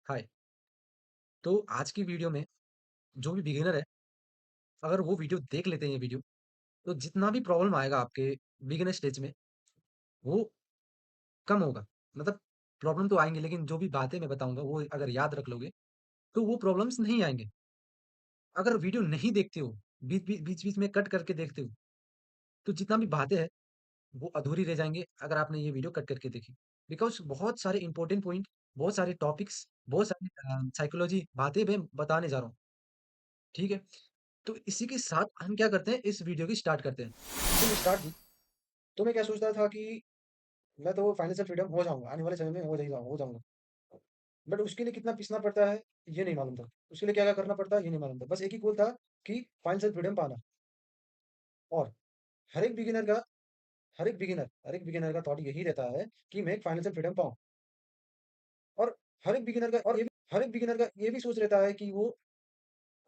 हाय। तो आज की वीडियो में जो भी बिगिनर है, अगर वो वीडियो देख लेते हैं ये वीडियो, तो जितना भी प्रॉब्लम आएगा आपके बिगिनर स्टेज में, वो कम होगा। मतलब प्रॉब्लम तो आएँगे, लेकिन जो भी बातें मैं बताऊँगा, वो अगर याद रख लोगे, तो वो प्रॉब्लम्स नहीं आएँगे। अगर वीडियो नहीं देखते हो, बीच-बीच में कट करके देखते हो, तो जितना भी बातें हैं, वो अधूरी रह जाएँगे, अगर आपने ये वीडियो कट करके देखी। बिकॉज़ बहुत सारे इम्पोर्टेंट पॉइंट, बहुत सारे टॉपिक्स, बहुत सारी साइकोलॉजी बातें मैं बताने जा रहा हूँ, ठीक है? तो इसी के साथ हम क्या करते हैं, इस वीडियो की स्टार्ट करते हैं। तो स्टार्ट की तो मैं क्या सोचता था कि मैं तो फाइनेंशियल फ्रीडम हो जाऊँगा, आने वाले समय में हो जाऊँगा। बट उसके लिए कितना पिसना पड़ता है, ये नहीं मालूम था। उसके लिए क्या-क्या करना पड़ता है, ये नहीं मालूम था। बस एक ही गोल था कि फाइनेंशियल फ्रीडम पाना। और हर एक बिगिनर का हर एक बिगिनर का थॉट यही रहता है कि मैं एक फाइनेंशियल फ्रीडम पाऊँ। और हर एक बिगिनर का ये भी सोच रहता है कि वो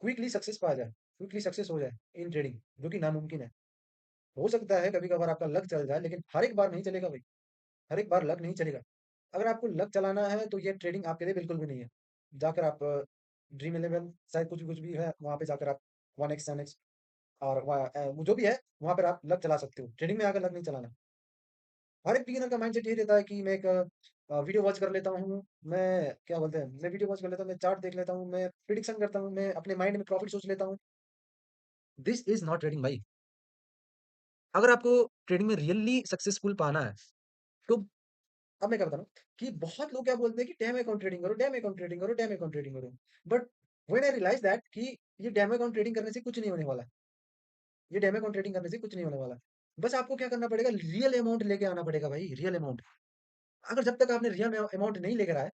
क्विकली सक्सेस पा जाए, क्विकली सक्सेस हो जाए इन ट्रेडिंग, जो कि नामुमकिन है। हो सकता है कभी-कभार आपका लक चल जाए, लेकिन हर एक बार नहीं चलेगा भाई, हर एक बार लक नहीं चलेगा। अगर आपको लक चलाना है तो ये ट्रेडिंग आपके लिए बिल्कुल भी नहीं है। जाकर आप ड्रीम इलेवन चाहे कुछ भी है, वहाँ पे जाकर आप 1x 10x और वो जो भी है, वहाँ पर आप लक चला सकते हो। ट्रेडिंग में आकर लक नहीं चलाना। हर एक बिगिनर का माइंडसेट ये रहता है कि मैं एक वीडियो वॉच कर लेता हूँ, मैं क्या बोलते हैं, मैं वीडियो वॉच कर लेता हूँ, मैं चार्ट देख लेता हूँ, मैं प्रिडिक्शन करता हूँ, मैं अपने माइंड में प्रॉफिट सोच लेता हूँ। दिस इज़ नॉट ट्रेडिंग भाई। अगर आपको ट्रेडिंग में रियली सक्सेसफुल पाना है, तो अब मैं क्या बता रहा हूँ कि बहुत लोग क्या बोलते हैं कि डैम अकाउंट ट्रेडिंग करो, डैम अकाउंट ट्रेडिंग करो, डैम अकाउंट ट्रेडिंग करो। But when I realize that कि ये डैम अकाउंट ट्रेडिंग करने से कुछ नहीं होने वाला है। ये डैम अकाउंट ट्रेडिंग करने से कुछ नहीं होने वाला है। बस आपको क्या करना पड़ेगा, रियल अमाउंट लेके आना पड़ेगा भाई, रियल अमाउंट। अगर जब तक आपने रियल अमाउंट नहीं लेकर आए,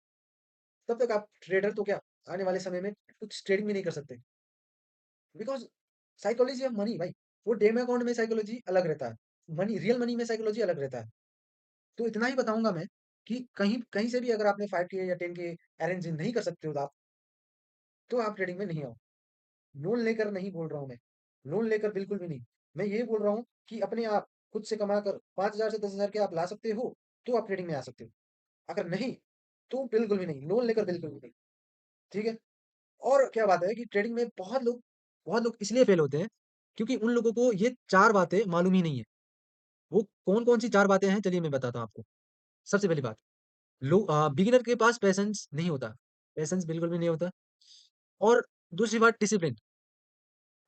तब तक आप ट्रेडर तो क्या, आने वाले समय में कुछ ट्रेडिंग भी नहीं कर सकते। बिकॉज़ साइकोलॉजी ऑफ मनी भाई, वो डैम अकाउंट में साइकोलॉजी अलग रहता है। रियल मनी में साइकोलॉजी अलग रहता है। तो इतना ही बताऊँगा मैं कि कहीं कहीं से भी अगर आपने 5 के या 10 के अरेंज नहीं कर सकते हो तो आप ट्रेडिंग में नहीं आओ। लोन लेकर नहीं बोल रहा हूँ मैं, लोन लेकर बिल्कुल भी नहीं। मैं ये बोल रहा हूँ कि अपने आप खुद से कमाकर 5,000 से 10,000 के आप ला सकते हो, तो आप ट्रेडिंग में आ सकते हो। अगर नहीं, तो बिल्कुल भी नहीं, लोन लेकर बिल्कुल भी नहीं, ठीक है? और क्या बात है कि ट्रेडिंग में बहुत लोग इसलिए फेल होते हैं, क्योंकि उन लोगों को ये 4 बातें मालूम ही नहीं है। वो कौन-कौन सी 4 बातें हैं, चलिए मैं बताता हूँ आपको। सबसे पहली बात, बिगिनर के पास पेशेंस नहीं होता, पेशेंस बिल्कुल भी नहीं होता। और दूसरी बात डिसिप्लिन,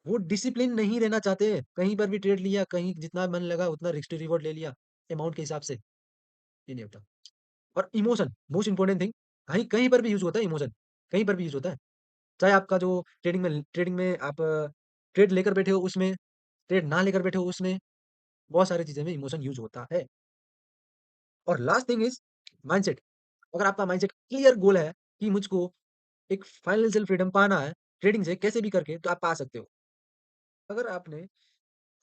वो डिसिप्लिन नहीं रहना चाहते, कहीं पर भी ट्रेड लिया, कहीं जितना मन लगा उतना रिस्क टू रिवॉर्ड ले लिया, अमाउंट के हिसाब से, ये नहीं होता। और इमोशन, मोस्ट इम्पोर्टेंट थिंग, कहीं कहीं पर भी यूज़ होता है इमोशन, कहीं पर भी यूज़ होता है। चाहे आपका जो ट्रेडिंग में आप ट्रेड लेकर बैठे हो उसमें, ट्रेड ना लेकर बैठे हो उसमें, बहुत सारी चीज़ें में इमोशन यूज़ होता है। और लास्ट थिंग इज़ माइंडसेट। अगर आपका माइंडसेट क्लियर गोल है कि मुझको एक फाइनेंशियल फ्रीडम पाना है, ट्रेडिंग से कैसे भी करके, तो आप पा सकते हो। अगर आपने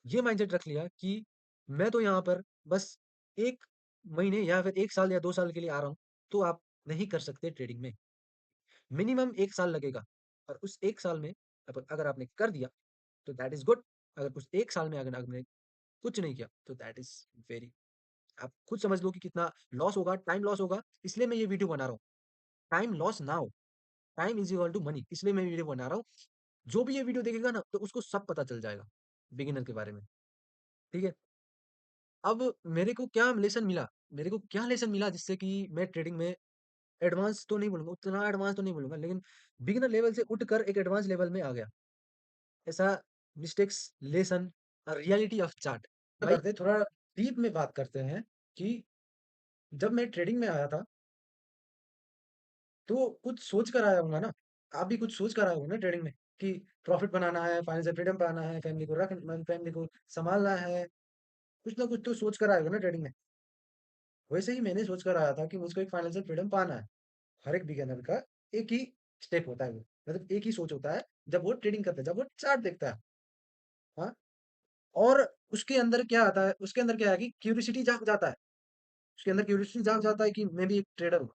ये माइंडसेट रख लिया कि मैं तो यहाँ पर बस 1 महीने या फिर 1 साल या 2 साल के लिए आ रहा हूँ, तो आप नहीं कर सकते ट्रेडिंग में। मिनिमम 1 साल लगेगा और उस 1 साल में अगर आपने कर दिया, तो दैट इज़ गुड। अगर उस 1 साल में अगर आपने कुछ नहीं किया, तो दैट इज़ वेरी, आप खुद समझ लो कि कितना लॉस होगा, टाइम लॉस होगा, इसलिए मैं ये वीडियो बना रहा हूँ। टाइम लॉस ना हो, time is equal to money, इसलिए मैं वीडियो बना रहा हूँ। जो भी ये वीडियो देखेगा ना, तो उसको सब पता चल जाएगा, बिगिनर के बारे में, ठीक है? अब मेरे को क्या लेसन मिला जिससे कि मैं ट्रेडिंग में एडवांस तो नहीं बोलूँगा, उतना एडवांस तो नहीं बोलूँगा, लेकिन बिगिनर लेवल से उठकर एक एडवांस लेवल में आ गया। ऐसा मिस्टेक्स, लेसन और रियलिटी ऑफ चार्ट। भाई करते थोड़ा डीप में बात करते हैं कि जब मैं ट्रेडिंग में आया था, तो कुछ सोच कर आया हूँगा ना, आप भी कुछ सोच कर आए होंगे ना ट्रेडिंग में कि प्रॉफिट बनाना है, फाइनेंशियल फ्रीडम पाना है, फैमिली को सँभालना है, कुछ ना कुछ तो सोच कर आए होगे ना ट्रेडिंग में। वैसे ही मैंने सोच कर आया था कि मुझको एक फाइनेंशियल फ्रीडम पाना है। हर एक बिगिनर का एक ही स्टेप होता है वो, मतलब एक ही सोच होता है जब वो ट्रेडिंग करता है, जब वो चार्ट देखता है, हाँ? और उसके अंदर क्या है कि क्यूरियोसिटी जाग जाता है। उसके अंदर क्यूरियोसिटी जाग जाता है कि मैं भी एक ट्रेडर हूँ।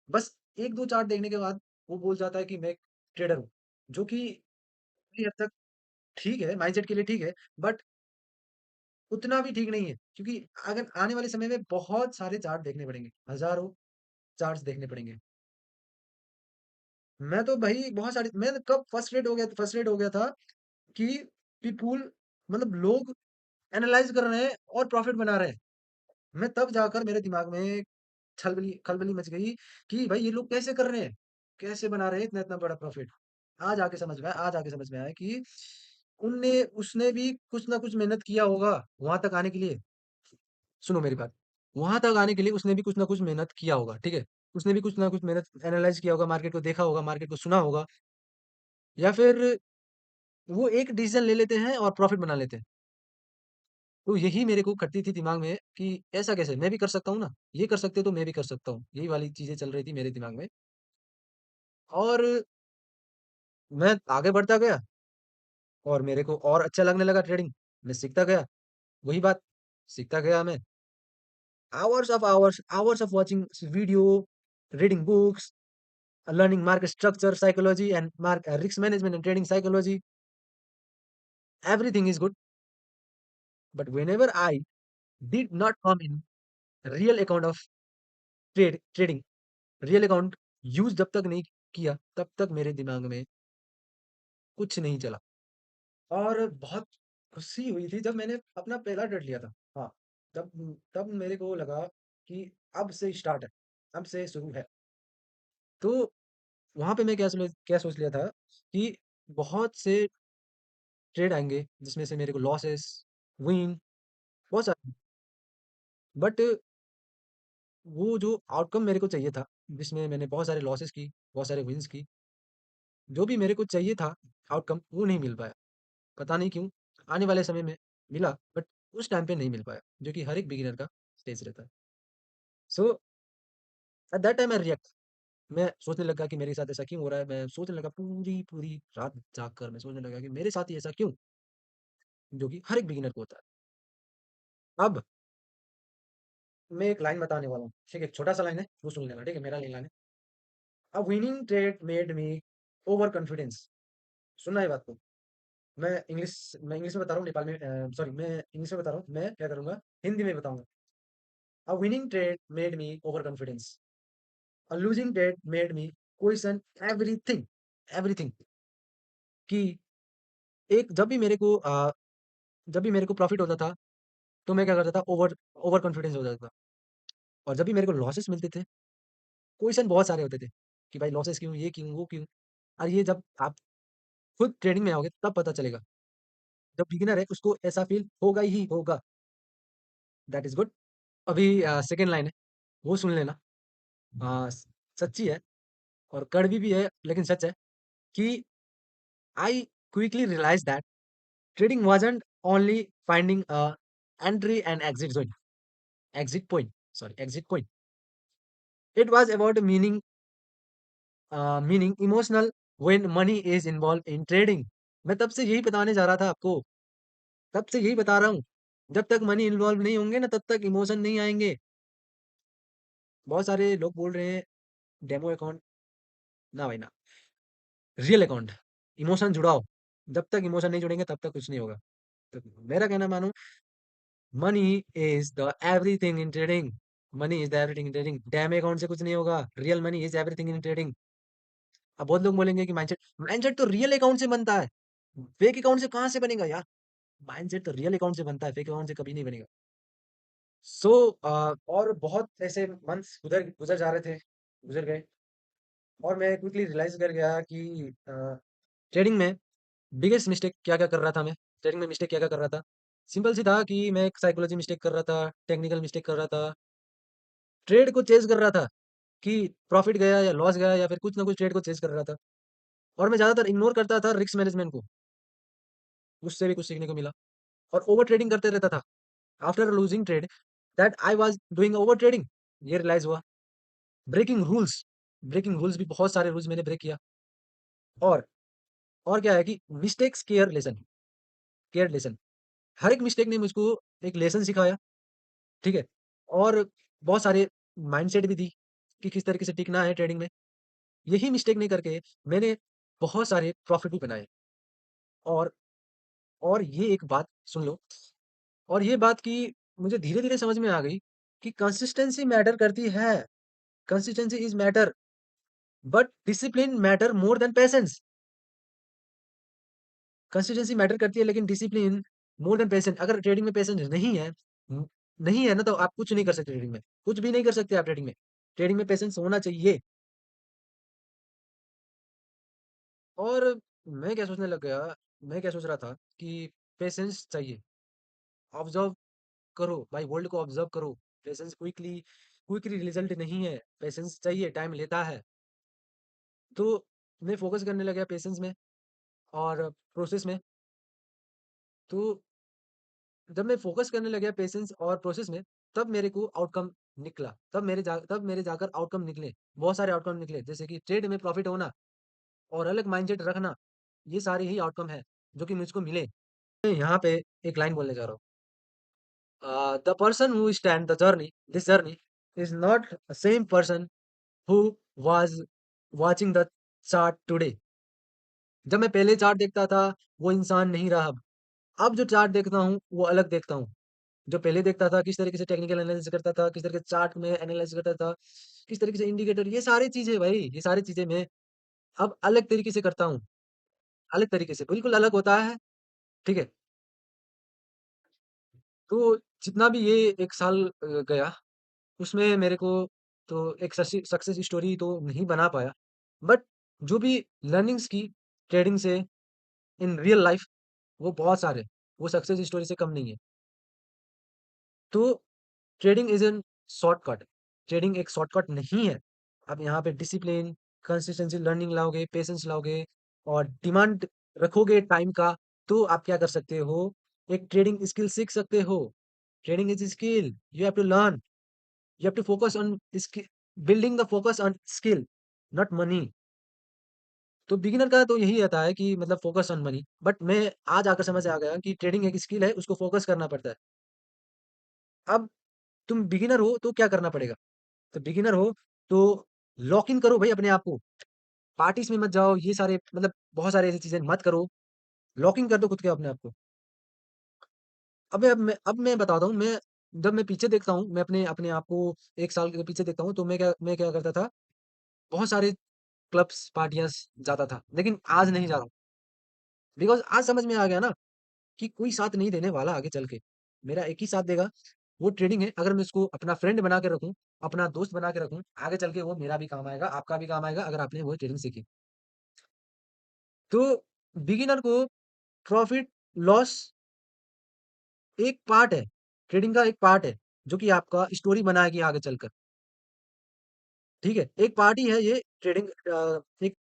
बस 1-2 चार्ट देखने के बाद वो बोल जाता है कि मैं एक ट्रेडर हूँ, जो कि काफ़ी हद तक ठीक है, माइंडसेट के लिए ठीक है, बट उतना भी ठीक नहीं है, क्योंकि अगर आने वाले समय में बहुत सारे चार्ट देखने पड़ेंगे, हज़ारों चार्ट्स देखने पड़ेंगे। मैं तो भई बहुत सारी मैं तो कब फ्रस्ट्रेट हो गया था कि पीपुल मतलब लोग एनालाइज़ कर रहे हैं और प्रॉफिट बना रहे हैं। मैं तब जाकर मेरे दिमाग में छलबली खलबली मच गई कि भाई ये लोग कैसे कर रहे हैं? कैसे बना रहे हैं इतना-इतना बड़ा प्रॉफिट? आज आके समझ में आया कि उनने उसने भी कुछ ना कुछ मेहनत किया होगा वहाँ तक आने के लिए। सुनो मेरी बात। वहाँ तक आने के लिए उसने भी कुछ ना कुछ मेहनत किया होगा, ठीक है? उसने भी कुछ ना कुछ मेहनत एनालाइज़ किया होगा, मार्केट को देखा होगा, मार्केट को सुना होगा या फिर वो एक डिसीज़न ले लेते हैं और प्रॉफिट बना लेते हैं। तो यही मेरे को खटती थी दिमाग में कि ऐसा कैसे? मैं भी कर सकता हूँ ना, ये कर सकते हो तो मैं भी कर सकता हूँ। यही वाली चीज़ें चल रही थी मेरे दिमाग में और मैं आगे बढ़ता गया और मेरे को और अच्छा लगने लगा ट्रेडिंग। मैं सीखता गया, वही बात सीखता गया मैं। hours of watching video, reading books, learning market structure, psychology and risk management and trading psychology. Everything is good, but whenever I did not come in real account of trading, real account use जब तक नहीं किया, तब तक मेरे दिमाग में कुछ नहीं चला और बहुत खुशी हुई थी जब मैंने अपना पहला ट्रेड लिया था। हाँ, तब तब मेरे को लगा कि अब से स्टार्ट है, अब से शुरू है। तो वहाँ पे मैं क्या सोच लिया था कि बहुत से ट्रेड आएँगे, जिसमें से मेरे को लॉसेस, विन बहुत सारे बट वो जो आउटकम मेरे को चाहिए था, जिसमें मैंने बहुत सारे लॉसेस की, बहुत सारे विन्स की, जो भी मेरे को चाहिए था आउटकम, वो नहीं मिल पाया। पता नहीं क्यों? आने वाले समय में मिला बट उस टाइम पे नहीं मिल पाया, जो कि हर एक बिगिनर का स्टेज रहता है। So at that time I react मैं सोचने लगा कि मेरे साथ ऐसा क्यों हो रहा है? मैं सोचने लगा पूरी रात जाग कर मैं सोचने लगा कि मेरे साथ ही ऐसा क्यों? जो कि हर एक बिगिनर को होता है। अब मैं एक लाइन बताने वाला हूँ, ठीक है? एक छोटा-सा लाइन है, वो सुन लेना, ठीक है? मेरा लाइन है। A winning trade made me over confidence. सुनना ये बात को। मैं इंग्लिश में बता रहा हूँ, नेपाल में सॉरी मैं इंग्लिश में बता रहा हूँ, मैं क्या करूँगा, हिंदी में बताऊँगा। A winning trade made me overconfidence. A losing trade made me question everything कि एक जब भी मेरे को प्रॉफिट होता था, तो मैं क्या करता था ओवर कॉन्फिडेंस हो जाता था और जब भी मेरे को लॉसेस मिलते थे, क्वेश्चन बहुत सारे होते थे कि भाई लॉसेस क्यों, ये क्यों, वो क्यों? और ये जब आप खुद ट्रेडिंग में आओगे तब पता चलेगा। जब बिगिनर है उसको ऐसा फील होगा ही होगा, दैट इज़ गुड। अभी सेकंड लाइन है, वो सुन लेना। स सच्ची है और कड़वी भी है लेकिन सच है कि I quickly realized that trading wasn't only finding a entry and exit point. It was about meaning emotional when money is involved in trading. मैं तब से यही बताने जा रहा था आपको, तब से यही बता रहा हूँ। जब तक मनी इन्वॉल्व नहीं होंगे ना तब तक इमोशन नहीं आएँगे। बहुत सारे लोग बोल रहे हैं डेमो अकाउंट, ना भाई ना, रियल अकाउंट, इमोशन जुड़ाओ। जब तक इमोशन नहीं जुड़ेंगे तब तक कुछ नहीं होगा। तो मेरा कहना मानो money is the everything in trading. Money is the everything in trading. Dam account से कुछ नहीं होगा। Real money is everything in trading. अब बहुत लोग बोलेंगे कि माइंडसेट तो रियल अकाउंट से बनता है, फेक अकाउंट से कहाँ से बनेगा यार? माइंडसेट तो रियल अकाउंट से बनता है, फेक अकाउंट से कभी नहीं बनेगा। सो और बहुत ऐसे मंथ्स गुजर जा रहे थे, गुजर गए और मैं क्विकली रियलाइज कर गया कि ट्रेडिंग में बिगेस्ट मिस्टेक क्या-क्या कर रहा था मैं? ट्रेडिंग में मिस्टेक क्या-क्या कर रहा था? सिंपल सी था कि मैं एक साइकोलॉजी मिस्टेक कर रहा था, टेक्निकल मिस्टेक कर रहा था, ट्रेड को चेज़ कर रहा था कि प्रॉफ़िट गया या लॉस गया या फिर कुछ ना कुछ ट्रेड को चेज़ कर रहा था और मैं ज़्यादातर इग्नोर करता था रिस्क मैनेजमेंट को, उससे भी कुछ सीखने को मिला और ओवर ट्रेडिंग करते रहता था। After losing trade that I was doing over trading, ये रियलाइज़ हुआ। ब्रेकिंग रूल्स भी बहुत सारे रूल्स मैंने ब्रेक किया और और क्या है कि मिस्टेक्स केयर लेसन। हर एक मिस्टेक ने मुझको एक लेसन सिखाया, ठीक है? और बहुत सारे माइंडसेट भी दी कि किस तरीके से टिकना है ट्रेडिंग में। यही मिस्टेक नहीं करके मैंने बहुत सारे प्रॉफ़िट भी बनाए और और ये एक बात सुन लो और ये बात कि मुझे धीरे-धीरे समझ में आ गई कि कंसिस्टेंसी मैटर करती है। Consistency is matter but discipline matter more than patience. Consistency matter करती है लेकिन डिसिप्लिन मोर देन पेशेंस। अगर ट्रेडिंग में पेशेंस नहीं है ना तो आप कुछ नहीं कर सकते ट्रेडिंग में। कुछ भी नहीं कर सकते आप ट्रेडिंग में। ट्रेडिंग में पेशेंस होना चाहिए। और मैं क्या सोच रहा था कि पेशेंस चाहिए। ऑब्जर्व करो भाई वर्ल्ड को ऑब्जर्व करो। पेशेंस क्विकली रिजल्ट नहीं है। पेशेंस चाहिए, टाइम लेता है। तो मैं फोकस करने लगा पेशेंस में और प्रोसेस में। तो जब मैं फ़ोकस करने लग गया पेशेंस और प्रोसेस में, तब मेरे को आउटकम निकला। तब मेरे जाकर आउटकम निकले। बहुत सारे आउटकम निकले, जैसे कि ट्रेड में प्रॉफ़िट होना और अलग माइंडसेट रखना, ये सारे ही आउटकम हैं, जो कि मुझको मिले। मैं यहाँ पे एक लाइन बोलने जा रहा हूँ। "The person who stand the journey this journey is not the same person who was watching the chart today." जब मैं पहले चार्ट देखता था, वो इंसान नहीं रहा अब। अब जो चार्ट देखता हूँ, वो अलग देखता हूँ। जो पहले देखता था, किस तरीके से टेक्निकल एनालिसिस करता था, किस तरह के चार्ट में एनालाइज़ करता था, किस तरीके से इंडिकेटर ये सारी चीज़ें भाई, ये सारी चीज़ें मैं अब अलग तरीके से करता हूँ। अलग तरीके से, बिल्कुल अलग होता है, ठीक है? तो जितना भी ये 1 साल गया, उसमें मेरे को तो एक सक्सेस स्टोरी तो नहीं बना पाया। बट जो भी लर्निंग्स की ट्रेडिंग से इन रियल लाइफ़ वो बहुत सारे, वो सक्सेस स्टोरी से कम नहीं है। तो trading is an shortcut. Trading एक शॉर्टकट नहीं है। आप यहाँ पे डिसिप्लिन, कंसिस्टेंसी लर्निंग लाओगे, पेशेंस लाओगे और डिमांड रखोगे टाइम का, तो आप क्या कर सकते हो, एक ट्रेडिंग स्किल सीख सकते हो। Trading is skill, you have to learn, you have to focus on skill building the focus on skill, not money. तो बिगिनर का तो यही रहता है कि मतलब फोकस ऑन मनी, बट मैं आज आकर समझ आ गया कि ट्रेडिंग एक स्किल है, उसको फोकस करना पड़ता है। अब तुम बिगिनर हो, तो क्या करना पड़ेगा? तो बिगिनर हो तो लॉक इन करो भाई अपने आप को। पार्टीज़ में मत जाओ, ये सारे मतलब बहुत सारी ऐसी चीज़ें मत करो। लॉक इन कर दो खुद के अपने आप को। अब मैं बताता हूँ, जब मैं पीछे देखता हूँ, मैं अपने अपने आप को 1 साल के पीछे देखता हूँ, तो मैं क्या करता था, बहुत सारे क्लब्स, पार्टियाँ जाता था, लेकिन आज नहीं जा रहा हूँ। बिकॉज़ आज समझ में आ गया ना कि कोई साथ नहीं देने वाला आगे चल के। मेरा एक ही साथ देगा, वो ट्रेडिंग है। अगर मैं उसको अपना फ्रेंड बना के रखूँ, अपना दोस्त बना के रखूँ, आगे चल के वो मेरा भी काम आएगा, आपका भी काम आएगा अगर आपने वो ट्रेडिंग सीखी। तो बिगिनर को प्रॉफ़िट लॉस एक पार्ट है, ट्रेडिंग का एक पार्ट है, जो कि आपका स्टोरी बनाएगी आगे चलकर, ठीक है? एक पार्ट ही है ये ट्रेडिंग एक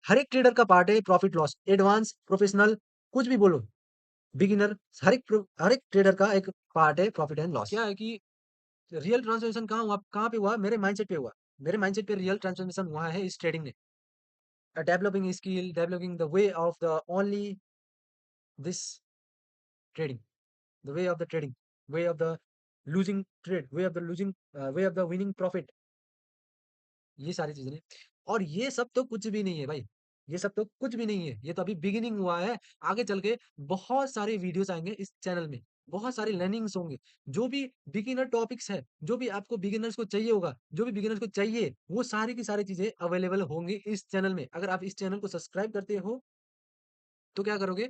हर एक ट्रेडर का पार्ट है प्रॉफ़िट लॉस, एडवांस, प्रोफ़ेशनल कुछ भी बोलो, बिगिनर हर एक ट्रेडर का एक पार्ट है प्रॉफ़िट एंड लॉस। क्या है कि रियल ट्रांसफॉर्मेशन कहाँ पे हुआ? मेरे माइंडसेट पे हुआ। मेरे माइंडसेट पे रियल ट्रांसफॉर्मेशन हुआ है इस ट्रेडिंग में। Developing skill, developing the way of the only this trading, the way of the trading, way of the losing trade, way of the winning profit, ये सारी चीज़ें हैं। और ये सब तो कुछ भी नहीं है भाई, ये सब तो कुछ भी नहीं है। ये तो अभी बिगिनिंग हुआ है। आगे चल के बहुत सारे वीडियोज़ आएँगे इस चैनल में, बहुत सारे लर्निंग्स होंगे। जो भी बिगिनर टॉपिक्स है, जो भी आपको बिगिनर्स को चाहिए होगा, जो भी बिगिनर्स को चाहिए, वो सारी की सारी चीज़ें अवेलेबल होंगी इस चैनल में। अगर आप इस चैनल को सब्सक्राइब करते हो तो क्या करोगे?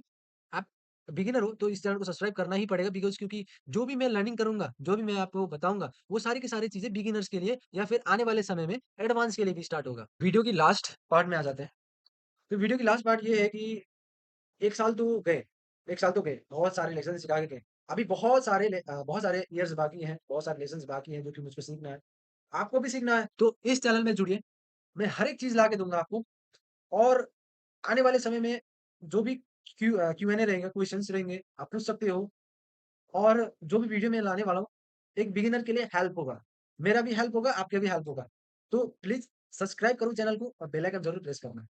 आप बिगिनर हो तो इस चैनल को सब्सक्राइब करना ही पड़ेगा बिकॉज़ क्योंकि जो भी मैं लर्निंग करूँगा, जो भी मैं आपको बताऊँगा, वो सारी की सारी चीज़ें बिगिनर्स के लिए या फिर आने वाले समय में एडवांस के लिए भी स्टार्ट होगा। वीडियो की लास्ट पार्ट में आ जाते हैं। तो वीडियो की लास्ट पार्ट ये है कि 1 साल तो गए, 1 साल तो गए, बहुत सारे लेसन सिखा के गए। अभी बहुत सारे इयर्स बाकी हैं, बहुत सारे लेसन्स बाकी हैं जो कि मुझको सीखना है। आपको भी सीखना है, तो इस चैनल में जुड़िए। मैं हर एक चीज़ ला के दूँगा आपको और आने वाले समय में जो भी क्यू-एन-ए रहेगा, क्वेश्चन्स रहेंगे, आप पूछ सकते हो और जो भी वीडियो मैं लाने वाला हूँ, एक बिगिनर के लिए हेल्प होगा। मेरा भी हेल्प होगा, आपका भी हेल्प होगा। तो प्लीज़ सब्सक्राइब करो चैनल को और बेल आइकन ज़रूर प्रेस करना।